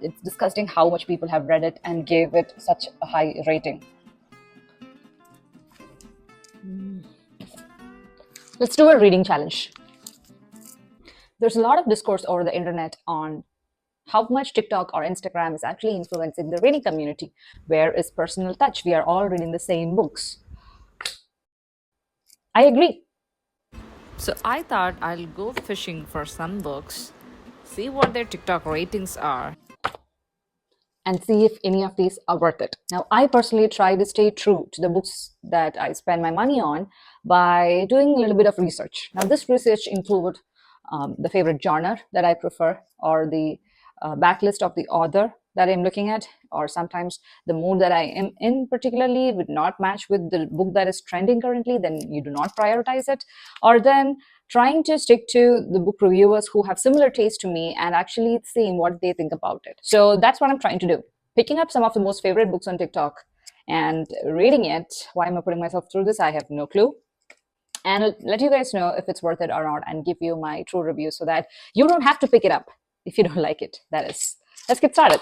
It's disgusting how much people have read it and gave it such a high rating. Let's do a reading challenge. There's a lot of discourse over the internet on how much TikTok or Instagram is actually influencing the reading community. Where is personal touch? We are all reading the same books. I agree. So I thought I'll go fishing for some books, see what their TikTok ratings are. And see if any of these are worth it. Now, I personally try to stay true to the books that I spend my money on by doing a little bit of research. Now, this research include the favorite genre that I prefer, or the backlist of the author that I'm looking at, or sometimes the mood that I am in particularly would not match with the book that is trending currently, then you do not prioritize it. Or then trying to stick to the book reviewers who have similar taste to me and actually seeing what they think about it. So that's what I'm trying to do. Picking up some of the most favorite books on TikTok and reading it. Why am I putting myself through this? I have no clue. And let you guys know if it's worth it or not and give you my true review so that you don't have to pick it up if you don't like it. That is. Let's get started.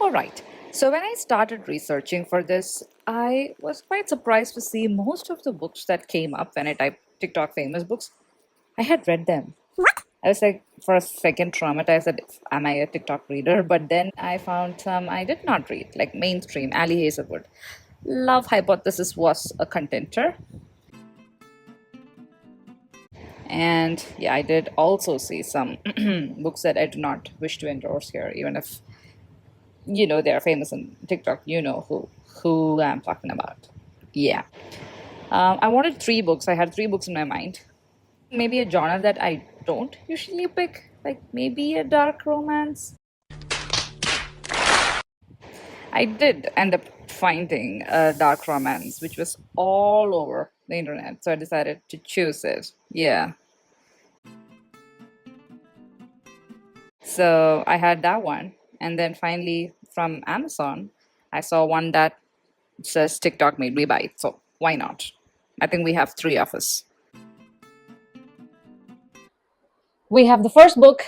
All right. So when I started researching for this, I was quite surprised to see most of the books that came up when I typed TikTok famous books. I had read them. I was like, for a second, traumatized that am I a TikTok reader? But then I found some I did not read, like mainstream, Ali Hazelwood. Love Hypothesis was a contender. And yeah, I did also see some books that I do not wish to endorse here, even if they are famous on TikTok. You know who I'm talking about. Yeah. I wanted three books. I had three books in my mind. Maybe a genre that I don't usually pick, like maybe a dark romance. I did end up finding a dark romance, which was all over the internet. So I decided to choose it. Yeah. So I had that one. And then finally from Amazon, I saw one that says TikTok made me buy it. So why not? I think we have three of us. We have the first book,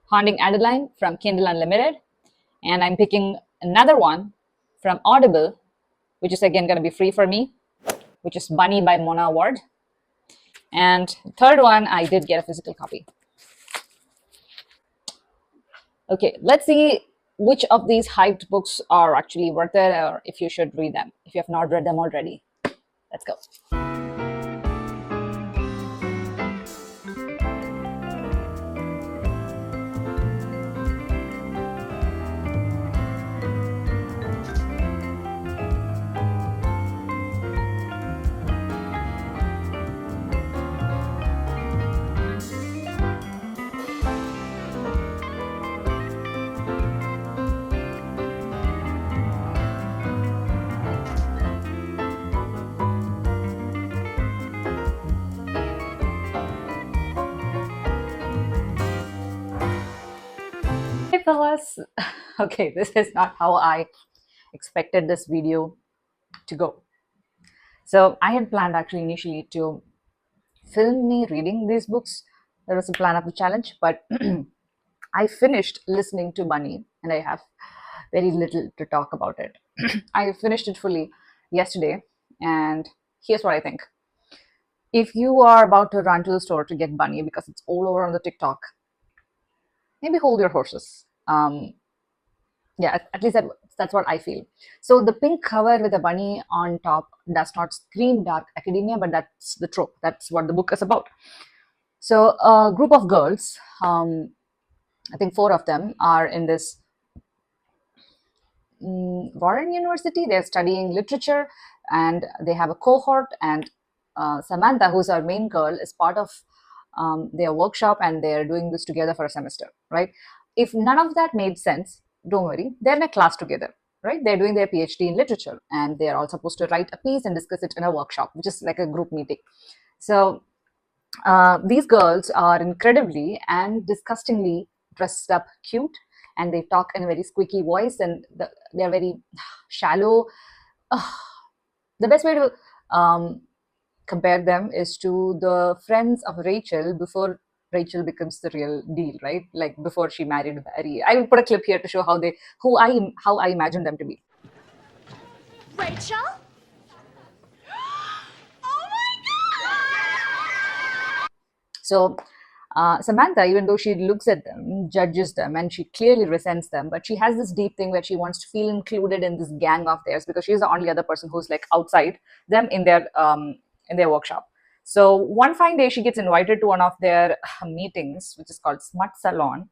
Haunting Adeline from Kindle Unlimited. And I'm picking another one from Audible, which is again going to be free for me, which is Bunny by Mona Ward. And the third one, I did get a physical copy. Okay, let's see which of these hyped books are actually worth it or if you should read them, if you have not read them already. Let's go. Hey fellas. Okay, this is not how I expected this video to go. So I had planned actually initially to film me reading these books. That was the plan of the challenge, but I finished listening to Bunny and I have very little to talk about it. I finished it fully yesterday, and here's what I think. If you are about to run to the store to get Bunny because it's all over on the TikTok, maybe hold your horses. Yeah, at least that's what I feel. So the pink cover with a bunny on top does not scream dark academia, but that's the trope. That's what the book is about. So a group of girls, I think four of them, are in this Warren University. They're studying literature, and they have a cohort. And Samantha, who's our main girl, is part of their workshop, and they're doing this together for a semester, right? If none of that made sense, don't worry, they're in a class together, right? They're doing their PhD in literature, and they're all supposed to write a piece and discuss it in a workshop, which is like a group meeting. So these girls are incredibly and disgustingly dressed up cute, and they talk in a very squeaky voice, and they're very shallow. The best way to compare them is to the friends of Rachel before Rachel becomes the real deal, right? Like before she married Barry. I will put a clip here to show how I imagine them to be. Rachel? Oh my god! So Samantha, even though she looks at them, judges them, and she clearly resents them, but she has this deep thing where she wants to feel included in this gang of theirs because she's the only other person who's like outside them in their workshop. So one fine day, she gets invited to one of their meetings, which is called Smut Salon.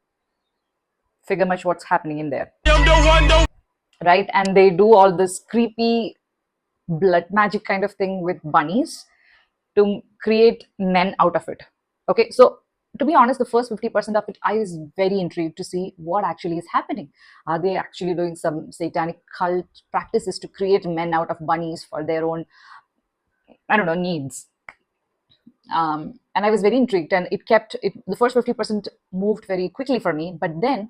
Figure much what's happening in there, right? And they do all this creepy blood magic kind of thing with bunnies to create men out of it. Okay, so to be honest, the first 50% of it, I was very intrigued to see what actually is happening. Are they actually doing some satanic cult practices to create men out of bunnies for their own, I don't know, needs? And I was very intrigued, and it kept it. The first 50% moved very quickly for me, but then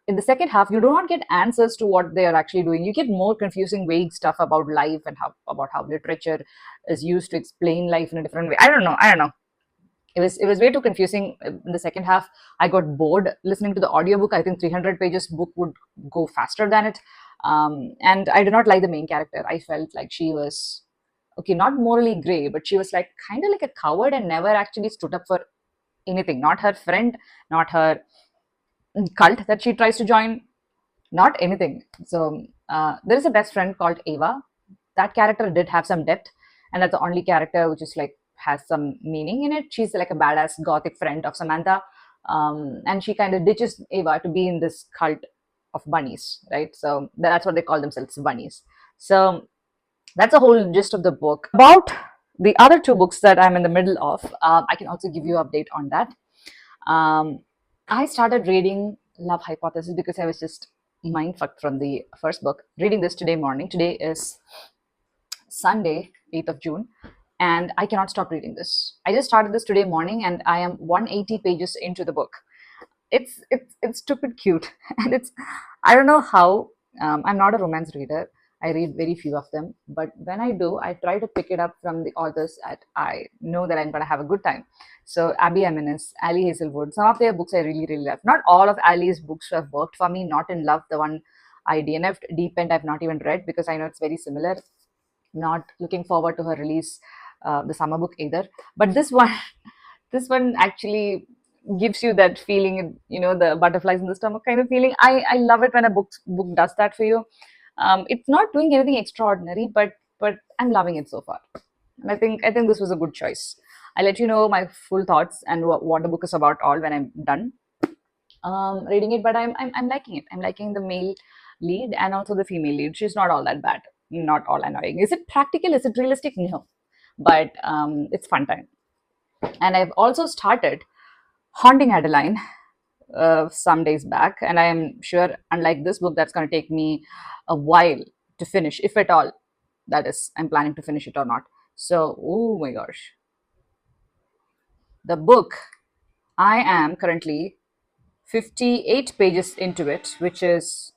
in the second half, you do not get answers to what they are actually doing. You get more confusing, vague stuff about life and about how literature is used to explain life in a different way. I don't know. It was way too confusing in the second half. I got bored listening to the audiobook. I think 300 pages book would go faster than it. And I did not like the main character. I felt like she was okay, not morally gray, but she was like kind of like a coward and never actually stood up for anything. Not her friend, not her cult that she tries to join, not anything. So there is a best friend called Ava. That character did have some depth, and that's the only character which is like has some meaning in it. She's like a badass gothic friend of Samantha, and she kind of ditches Ava to be in this cult of bunnies, right? So that's what they call themselves, bunnies. So that's the whole gist of the book. About the other two books that I'm in the middle of, I can also give you an update on that. Um, I started reading Love Hypothesis because I was just mind fucked from the first book. Reading this today morning. Today is Sunday, 8th of June, and I cannot stop reading this. I just started this today morning, and I am 180 pages into the book. It's stupid cute, and it's I don't know how. I'm not a romance reader. I read very few of them, but when I do, I try to pick it up from the authors that I know that I'm going to have a good time. So Abby Eminis, Ali Hazelwood, some of their books I really, really love. Not all of Ali's books have worked for me. Not in Love, the one I DNF'd. Deep End I've not even read because I know it's very similar. Not looking forward to her release, the summer book either. But this one, this one actually gives you that feeling, the butterflies in the stomach kind of feeling. I love it when a book does that for you. It's not doing anything extraordinary, but I'm loving it so far. And I think this was a good choice. I'll let you know my full thoughts and what the book is about all when I'm done reading it. But I'm liking it. I'm liking the male lead and also the female lead. She's not all that bad, not all annoying. Is it practical? Is it realistic? No, but it's fun time. And I've also started Haunting Adeline some days back, and I am sure, unlike this book, that's going to take me a while to finish, if at all. That is, I'm planning to finish it or not. So, oh my gosh, the book, I am currently 58 pages into it, which is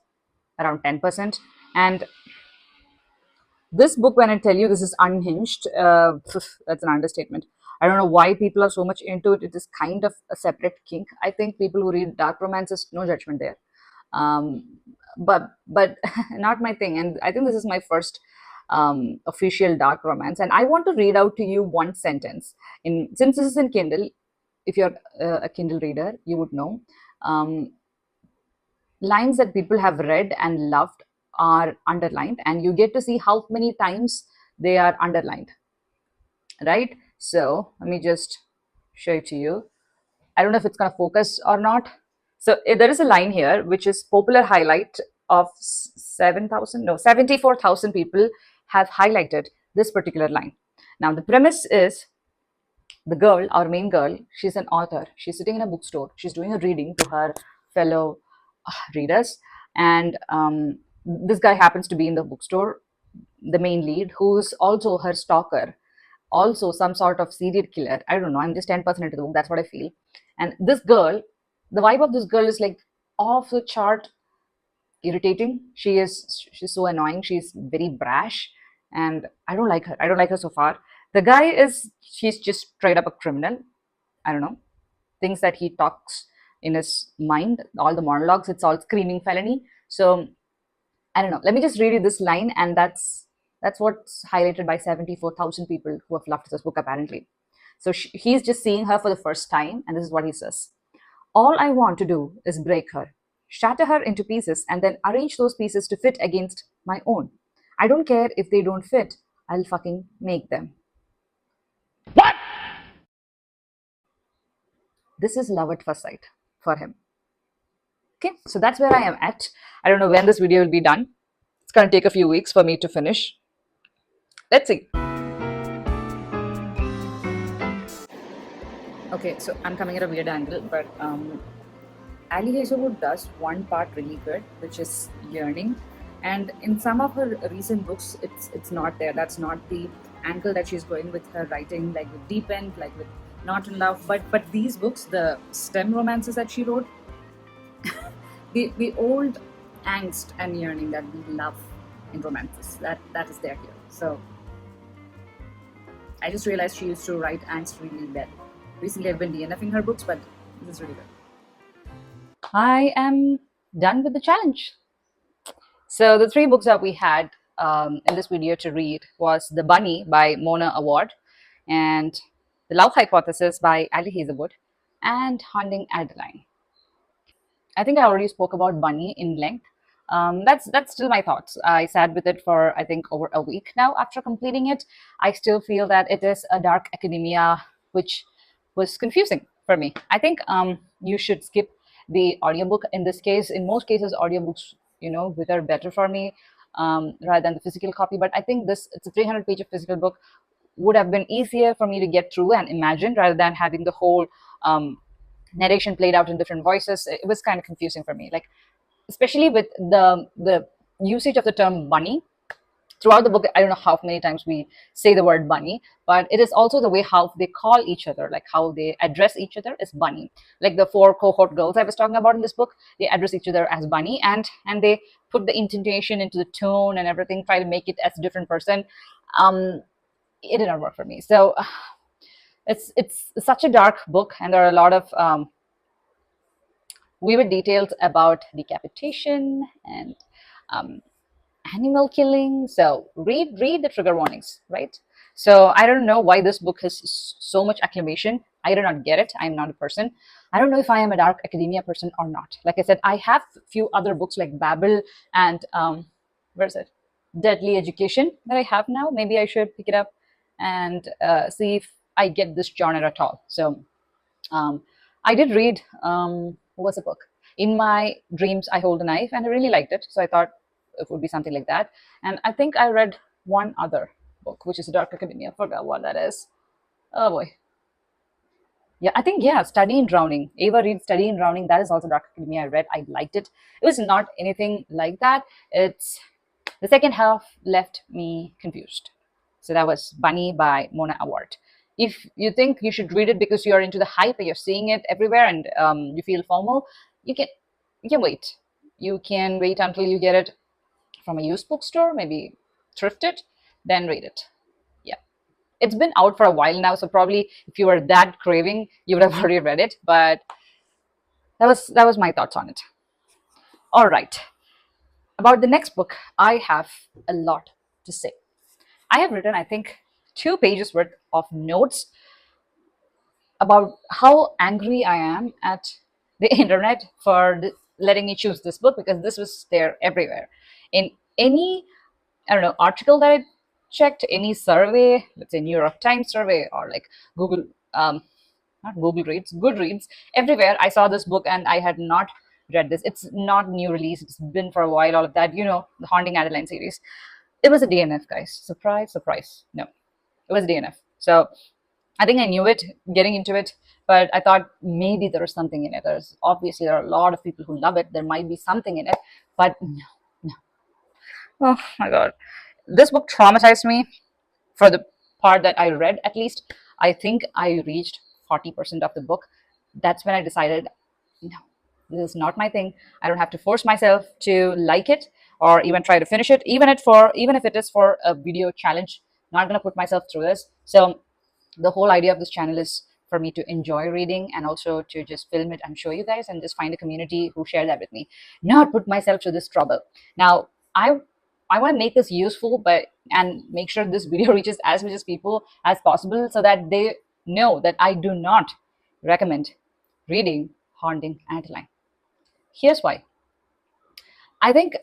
around 10%. And this book, when I tell you this is unhinged, that's an understatement. I don't know why people are so much into it. It is kind of a separate kink. I think people who read dark romances, no judgment there. But not my thing. And I think this is my first official dark romance. And I want to read out to you one sentence. Since this is in Kindle, if you're a Kindle reader, you would know. Lines that people have read and loved are underlined, and you get to see how many times they are underlined, right? So let me just show it to you. I don't know if it's going to focus or not. So there is a line here which is popular highlight of 7,000, no, 74,000 people have highlighted this particular line. Now the premise is the girl, our main girl, she's an author. She's sitting in a bookstore. She's doing a reading to her fellow readers, and this guy happens to be in the bookstore, the main lead, who's also her stalker, also some sort of serial killer. I don't know. I'm just 10% into the book. That's what I feel. And this girl, the vibe of this girl is like off the chart irritating. She's so annoying. She's very brash, and I don't like her. I don't like her so far. The guy she's just straight up a criminal. I don't know. things that he talks in his mind, all the monologues, it's all screaming felony. So I don't know. Let me just read you this line, and that's what's highlighted by 74,000 people who have loved this book apparently. So he's just seeing her for the first time, and this is what he says: "All I want to do is break her, shatter her into pieces, and then arrange those pieces to fit against my own. I don't care if they don't fit. I'll fucking make them." This is love at first sight for him. Okay, so that's where I am at. I don't know when this video will be done. It's gonna take a few weeks for me to finish. Let's see. Okay, so I'm coming at a weird angle, but Ali Hazelwood does one part really good, which is yearning. And in some of her recent books, it's not there. That's not the angle that she's going with her writing, like with Deep End, like with Not in Love. But these books, the STEM romances that she wrote, the old angst and yearning that we love in romances, that is there here. So I just realized she used to write angst really well. Recently I've been DNFing her books, but this is really good. I am done with the challenge. So the 3 books that we had in this video to read was The Bunny by Mona Award, and The Love Hypothesis by Ali Hazelwood, and Haunting Adeline. I think I already spoke about Bunny in length. That's still my thoughts. I sat with it for I think over a week now after completing it. I still feel that it is a dark academia, which was confusing for me. I think you should skip the audiobook in this case. In most cases, audiobooks, are better for me rather than the physical copy. But I think it's a 300-page physical book would have been easier for me to get through and imagine rather than having the whole narration played out in different voices. It was kind of confusing for me, like especially with the usage of the term bunny throughout the book. I don't know how many times we say the word bunny, but it is also the way how they call each other, like how they address each other as bunny. Like the 4 cohort girls I was talking about in this book, they address each other as bunny, and they put the intonation into the tone and everything, try to make it as a different person. It did not work for me. So it's such a dark book, and there are a lot of vivid details about decapitation and animal killing. So read the trigger warnings, right? So I don't know why this book has so much acclamation. I do not get it. I'm not a person. I don't know if I am a dark academia person or not. Like I said, I have a few other books like Babel and where is it? Deadly Education that I have now. Maybe I should pick it up and see if I get this genre at all. So I did read what was the book? In My Dreams I Hold a Knife, and I really liked it. So I thought it would be something like that. And I think I read one other book, which is Dark Academia. I forgot what that is. Oh boy. Yeah, I think, yeah, Study in Drowning. Ava Reed's Study in Drowning. That is also Dark Academia. I read. I liked it. It was not anything like that. It's the second half left me confused. So that was Bunny by Mona Award. If you think you should read it because you're into the hype, you're seeing it everywhere, and you feel formal, you can wait. You can wait until you get it from a used bookstore, maybe thrift it, then read it. Yeah, it's been out for a while now, so probably if you were that craving, you would have already read it. But that was my thoughts on it. All right, about the next book, I have a lot to say. I have written, I think, 2 pages worth of notes about how angry I am at the internet for letting me choose this book, because this was there everywhere. In any, I don't know, article that I checked, any survey, let's say New York Times survey or like Google, not Google Reads, Goodreads, everywhere I saw this book and I had not read this. It's not new release. It's been for a while, all of that, the Haunting Adeline series. It was a DNF, guys. Surprise, surprise. No, it was DNF. So I think I knew it getting into it, but I thought maybe there was something in it. There are a lot of people who love it. There might be something in it, but no. Oh my God. This book traumatized me for the part that I read, at least. I think I reached 40% of the book. That's when I decided, no, this is not my thing. I don't have to force myself to like it or even try to finish it, even if it is for a video challenge. Not gonna put myself through this. So the whole idea of this channel is for me to enjoy reading and also to just film it and show you guys and just find a community who share that with me, not put myself to this trouble. Now, I want to make this useful, but and make sure this video reaches as much as people as possible so that they know that I do not recommend reading Haunting Adeline. Here's why. I think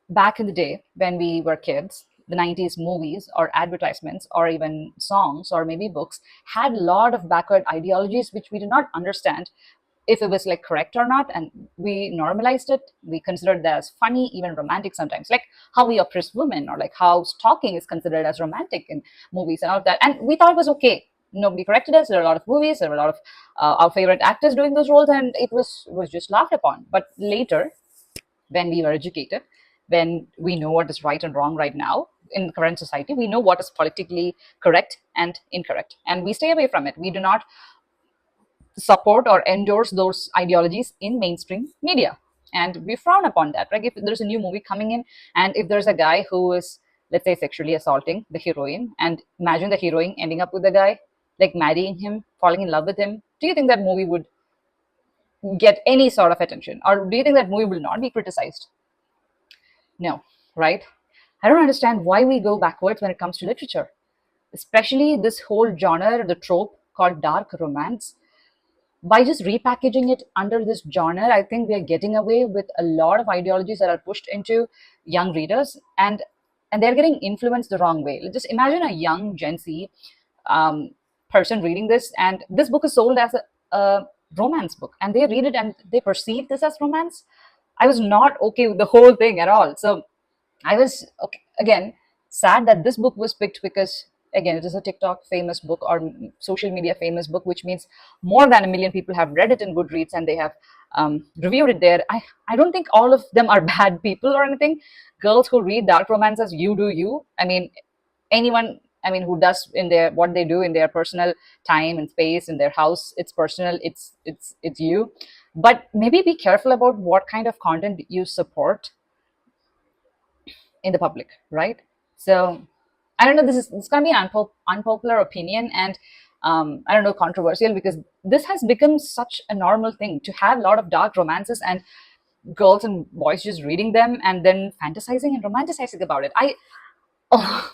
back in the day when we were kids, the 90s movies or advertisements or even songs or maybe books had a lot of backward ideologies which we did not understand if it was like correct or not, and we normalized it. We considered that as funny, even romantic sometimes, like how we oppress women or like how stalking is considered as romantic in movies and all of that, and we thought it was okay. Nobody corrected us. There were a lot of movies, there were a lot of our favorite actors doing those roles, and it was just laughed upon. But later, when we were educated, when we know what is right and wrong right now in the current society, we know what is politically correct and incorrect, and we stay away from it. We do not support or endorse those ideologies in mainstream media, and we frown upon that. Like if there's a new movie coming in, and if there's a guy who is, let's say, sexually assaulting the heroine, and imagine the heroine ending up with the guy, like marrying him, falling in love with him, do you think that movie would get any sort of attention, or do you think that movie will not be criticized? No, right? I don't understand why we go backwards when it comes to literature, especially this whole genre, the trope called dark romance. By just repackaging it under this genre, I think we are getting away with a lot of ideologies that are pushed into young readers, and they're getting influenced the wrong way. Just imagine a young Gen Z person reading this, and this book is sold as a romance book, and they read it and they perceive this as romance. I was not okay with the whole thing at all. So I was, okay, again, sad that this book was picked because, again, it is a TikTok famous book or social media famous book, which means more than 1 million people have read it in Goodreads and they have reviewed it there. I don't think all of them are bad people or anything. Girls who read dark romances, you do you. I mean, anyone, I mean, who does in their, what they do in their personal time and space in their house, it's personal, it's you. But maybe be careful about what kind of content you support in the public, right? So I don't know, this can be an unpopular opinion, and I don't know, controversial, because this has become such a normal thing to have a lot of dark romances and girls and boys just reading them and then fantasizing and romanticizing about it. Oh,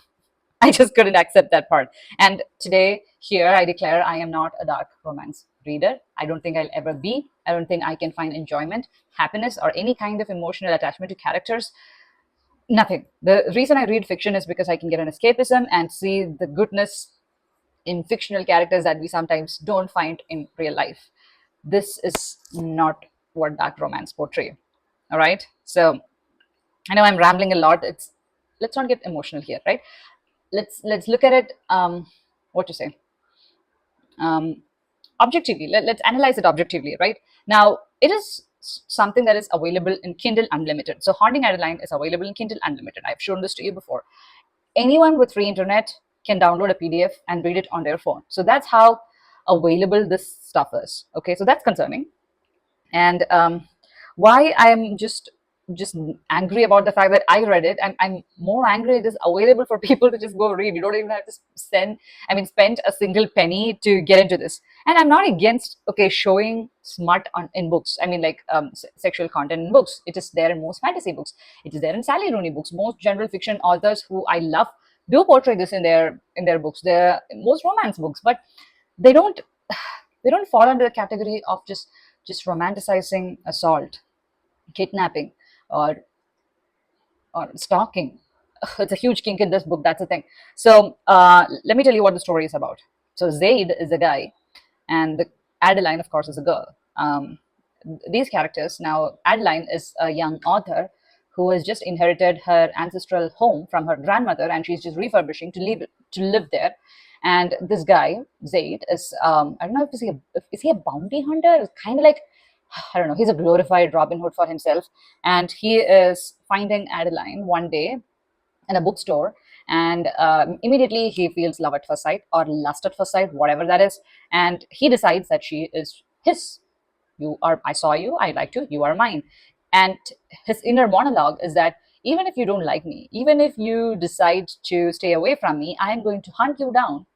I just couldn't accept that part. And today, here, I declare I am not a dark romance reader. I don't think I'll ever be. I don't think I can find enjoyment, happiness, or any kind of emotional attachment to characters. Nothing. The reason I read fiction is because I can get an escapism and see the goodness in fictional characters that we sometimes don't find in real life. This is not what dark romance portray. All right. So I know I'm rambling a lot. Let's not get emotional here, right? Let's look at it. What to say? Objectively. Let's analyze it objectively, right? Now, it is something that is available in Kindle Unlimited. So Haunting Adeline is available in Kindle Unlimited. I've shown this to you before. Anyone with free internet can download a PDF and read it on their phone. So that's how available this stuff is. Okay, so that's concerning. And why I'm just angry about the fact that I read it, and I'm more angry it is available for people to just go read. You don't even have to spend a single penny to get into this. And I'm not against, okay, showing smut in books. I mean, like sexual content in books. It is there in most fantasy books. It is there in Sally Rooney books. Most general fiction authors who I love do portray this in their books. They're most romance books, but they don't fall under the category of just romanticizing assault, kidnapping, or stalking. It's a huge kink in this book. That's the thing. So let me tell you what the story is about. So Zaid is a guy, and Adeline, of course, is a girl. These characters. Now, Adeline is a young author who has just inherited her ancestral home from her grandmother, and she's just refurbishing to live there. And this guy, Zaid, is I don't know if is he a bounty hunter? It's kind of like, I don't know, he's a glorified Robin Hood for himself. And he is finding Adeline one day in a bookstore, and immediately he feels love at first sight or lust at first sight, whatever that is. And he decides that she is his. I saw you, I liked you, you are mine. And his inner monologue is that even if you don't like me, even if you decide to stay away from me, I am going to hunt you down,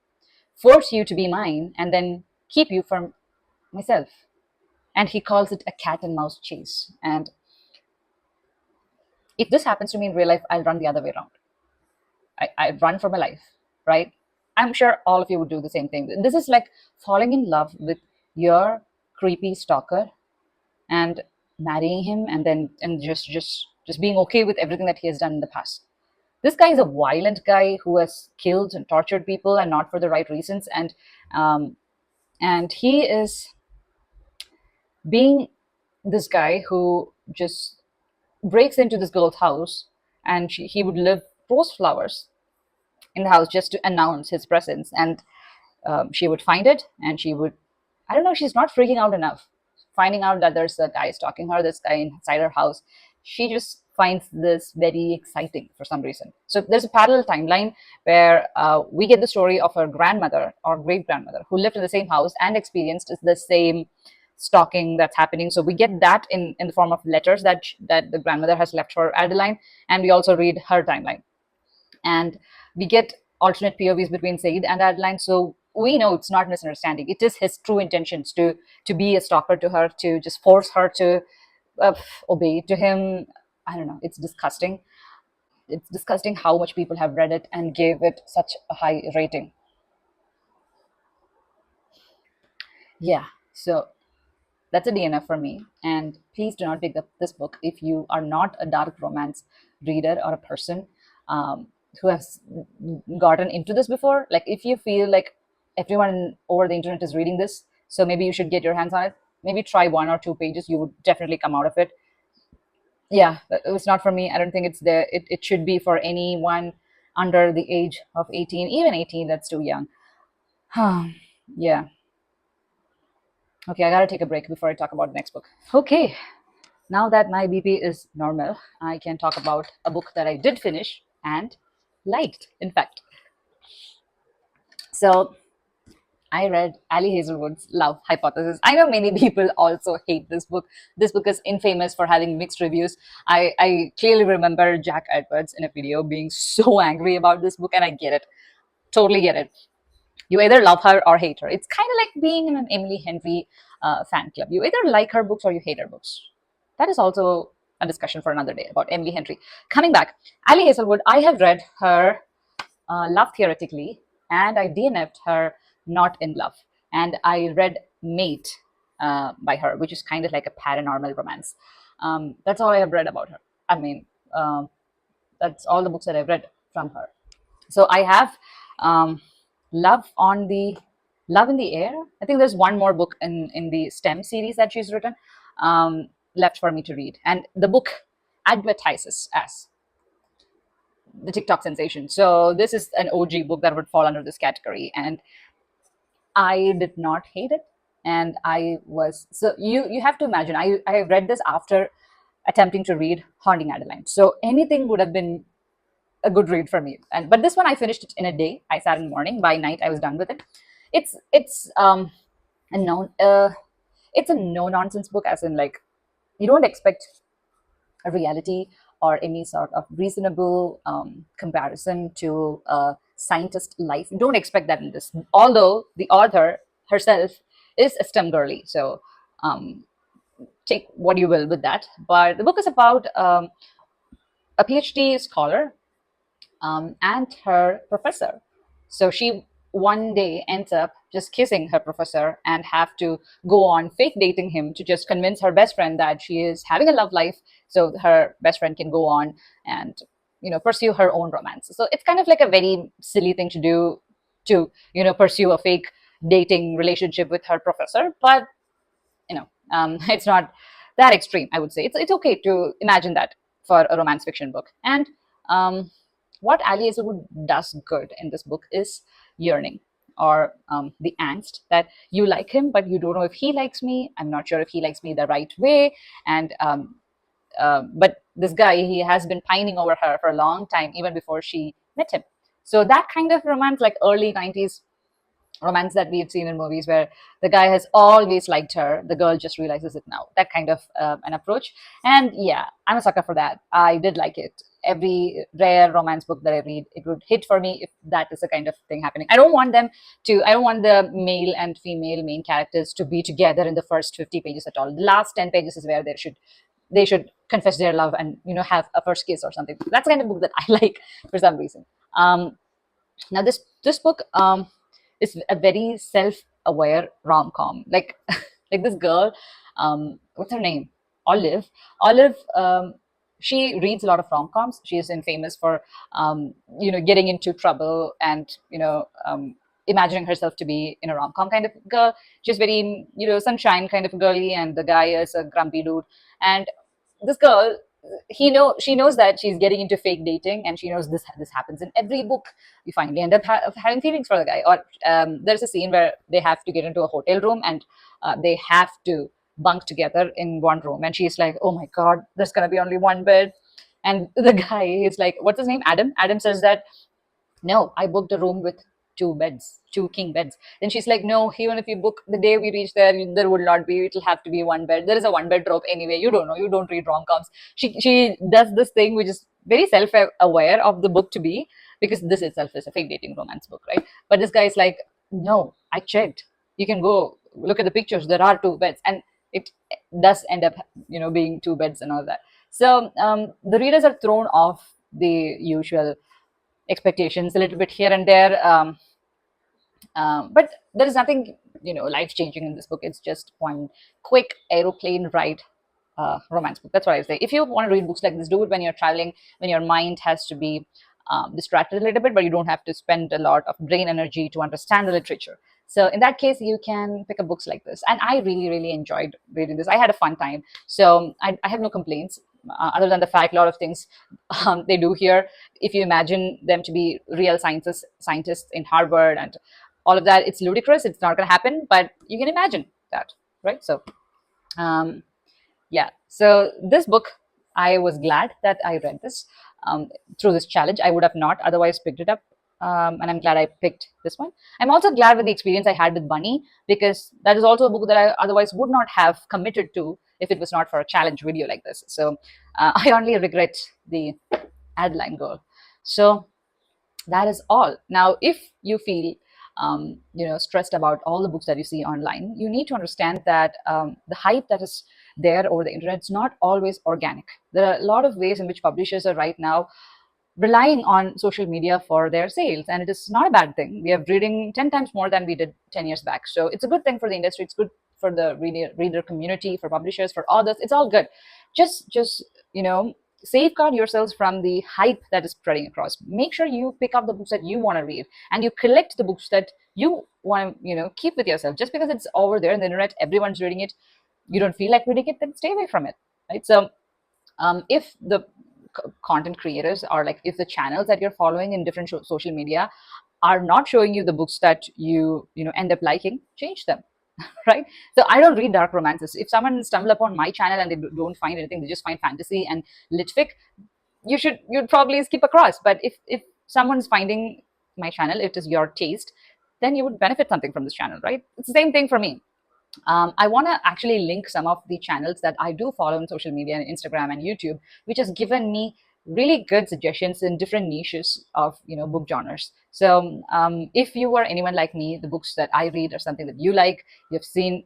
force you to be mine, and then keep you from myself. And he calls it a cat and mouse chase. And if this happens to me in real life, I'll run the other way around. I run for my life, right? I'm sure all of you would do the same thing. This is like falling in love with your creepy stalker and marrying him, and then and just being okay with everything that he has done in the past. This guy is a violent guy who has killed and tortured people, and not for the right reasons. Um, and he is being this guy who just breaks into this girl's house, and he would leave rose flowers in the house just to announce his presence. And she would find it, and she would, I don't know, she's not freaking out enough finding out that there's a guy stalking her, this guy inside her house. She just finds this very exciting for some reason. So there's a parallel timeline where we get the story of her grandmother or great grandmother who lived in the same house and experienced the same stalking that's happening. So we get that in the form of letters that the grandmother has left for Adeline, and we also read her timeline, and we get alternate POVs between Said and Adeline. So we know it's not misunderstanding. It is his true intentions to be a stalker to her, to just force her to uh, obey to him. I don't know. It's disgusting. It's disgusting how much people have read it and gave it such a high rating. Yeah. So that's a DNF for me. And please do not pick up this book if you are not a dark romance reader or a person who has gotten into this before. Like, if you feel like everyone over the internet is reading this, so maybe you should get your hands on it. Maybe try 1 or 2 pages. You would definitely come out of it. Yeah, it's not for me. I don't think it's there. It should be for anyone under the age of 18, even 18. That's too young. Yeah. Okay, I gotta take a break before I talk about the next book. Okay, now that my BP is normal, I can talk about a book that I did finish and liked, in fact. So I read Ali Hazelwood's Love Hypothesis. I know many people also hate this book. This book is infamous for having mixed reviews. I clearly remember Jack Edwards in a video being so angry about this book, and I get it. Totally get it. You either love her or hate her. It's kind of like being in an Emily Henry fan club. You either like her books or you hate her books. That is also a discussion for another day about Emily Henry. Coming back, Ali Hazelwood, I have read her Love Theoretically, and I DNF'd her Not in Love. And I read Mate by her, which is kind of like a paranormal romance. That's all I have read about her. I mean, that's all the books that I've read from her. So I have Love in the Air. I think there's one more book in the STEM series that she's written left for me to read. And the book advertises as the TikTok sensation. So this is an OG book that would fall under this category. And I did not hate it. And I was, so you have to imagine, I read this after attempting to read Haunting Adeline. So anything would have been a good read for me. But this one I finished it in a day. I sat in the morning. By night I was done with it. It's a no it's a no nonsense book, as in, like, you don't expect a reality or any sort of reasonable comparison to a scientist life. You don't expect that in this, although the author herself is a STEM girly. So take what you will with that. But the book is about a PhD scholar and her professor. So she one day ends up just kissing her professor and have to go on fake dating him to just convince her best friend that she is having a love life, so her best friend can go on and pursue her own romance. So it's kind of like a very silly thing to do, to pursue a fake dating relationship with her professor. But it's not that extreme. I would say it's okay to imagine that for a romance fiction book. And what Ali Hazelwood does good in this book is yearning, or the angst that you like him, but you don't know if he likes me. I'm not sure if he likes me the right way. And but this guy, he has been pining over her for a long time, even before she met him. So that kind of romance, like early 90s romance that we've seen in movies, where the guy has always liked her, the girl just realizes it now. That kind of an approach. And yeah, I'm a sucker for that. I did like it. every rare romance book that I read, it would hit for me if that is the kind of thing happening. I don't want the male and female main characters to be together in the first 50 pages at all. The last 10 pages is where they should confess their love and have a first kiss or something. That's the kind of book that I like for some reason. Now this book is a very self-aware rom-com. Like this girl, what's her name? Olive. She reads a lot of rom-coms. She is famous for getting into trouble and imagining herself to be in a rom-com kind of girl. She's very sunshine kind of girly, and the guy is a grumpy dude. And this girl, she knows that she's getting into fake dating, and she knows this happens in every book. You finally end up having feelings for the guy. Or there's a scene where they have to get into a hotel room, and they have to bunk together in one room, and she's like, oh my god, there's gonna be only one bed. And the guy is like, what's his name, Adam says that, no, I booked a room with two beds, two king beds. Then she's like, no, even if you book the day we reach there would not be. It'll have to be one bed. There is a one bed trope anyway. You don't know. You don't read rom coms. She does this thing which is very self aware of the book to be, because this itself is a fake dating romance book, right? But this guy is like, no, I checked. You can go look at the pictures. There are two beds, and it does end up, being two beds and all that. So the readers are thrown off the usual expectations a little bit here and there, but there is nothing life changing in this book. It's just one quick aeroplane ride romance book. That's what I say. If you want to read books like this, do it when you're traveling, when your mind has to be distracted a little bit, but you don't have to spend a lot of brain energy to understand the literature. So in that case, you can pick up books like this. And I really, really enjoyed reading this. I had a fun time. So I have no complaints, other than the fact a lot of things they do here. If you imagine them to be real scientists in Harvard and all of that, it's ludicrous. It's not going to happen, but you can imagine that, right? So yeah, so this book, I was glad that I read this through this challenge. I would have not otherwise picked it up, and I'm glad I picked this one. I'm also glad with the experience I had with Bunny, because that is also a book that I otherwise would not have committed to if it was not for a challenge video like this. So I only regret the Adeline girl. So that is all. Now, if you feel stressed about all the books that you see online, you need to understand that the hype that is there over the internet is not always organic. There are a lot of ways in which publishers are right now relying on social media for their sales, and it is not a bad thing. We are reading 10 times more than we did 10 years back, so it's a good thing for the industry. It's good for the reader community, for publishers, for authors. It's all good. Just safeguard yourselves from the hype that is spreading across. Make sure you pick up the books that you want to read, and you collect the books that you want to keep with yourself. Just because it's over there on the internet, everyone's reading it, you don't feel like reading it, then stay away from it, right? So if the content creators, or like if the channels that you're following in different social media are not showing you the books that you end up liking, change them. Right? So I don't read dark romances. If someone stumble upon my channel and they don't find anything, they just find fantasy and litfic, you'd probably skip across. But if someone's finding my channel, it is your taste, then you would benefit something from this channel, right? It's the same thing for me. I want to actually link some of the channels that I do follow on social media and Instagram and YouTube, which has given me really good suggestions in different niches of book genres. So if you are anyone like me, the books that I read are something that you like, you've seen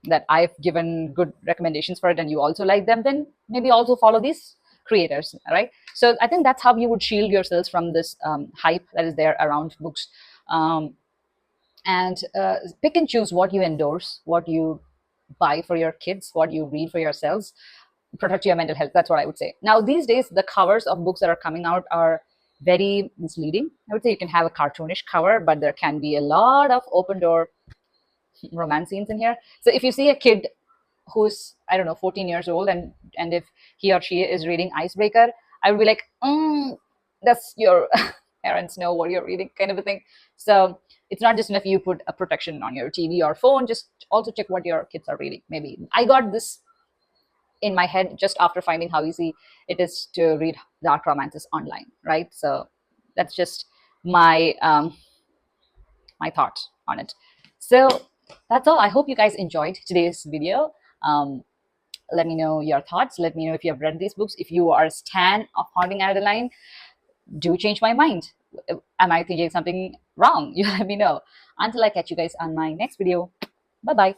that I've given good recommendations for it, and you also like them, then maybe also follow these creators, right? So I think that's how you would shield yourselves from this hype that is there around books. And pick and choose what you endorse, what you buy for your kids, what you read for yourselves. Protect your mental health. That's what I would say. Now, these days, the covers of books that are coming out are very misleading. I would say you can have a cartoonish cover, but there can be a lot of open door romance scenes in here. So if you see a kid who's, I don't know, 14 years old, and if he or she is reading Icebreaker, I would be like, that's your parents know what you're reading, kind of a thing. So it's not just enough you put a protection on your TV or phone, just also check what your kids are reading. Maybe I got this in my head just after finding how easy it is to read dark romances online, right? So that's just my my thought on it. So that's all. I hope you guys enjoyed today's video. Let me know your thoughts. Let me know if you have read these books. If you are a stan of Haunting Adeline, do change my mind. Am I thinking something wrong? You let me know. Until I catch you guys on my next video. Bye bye.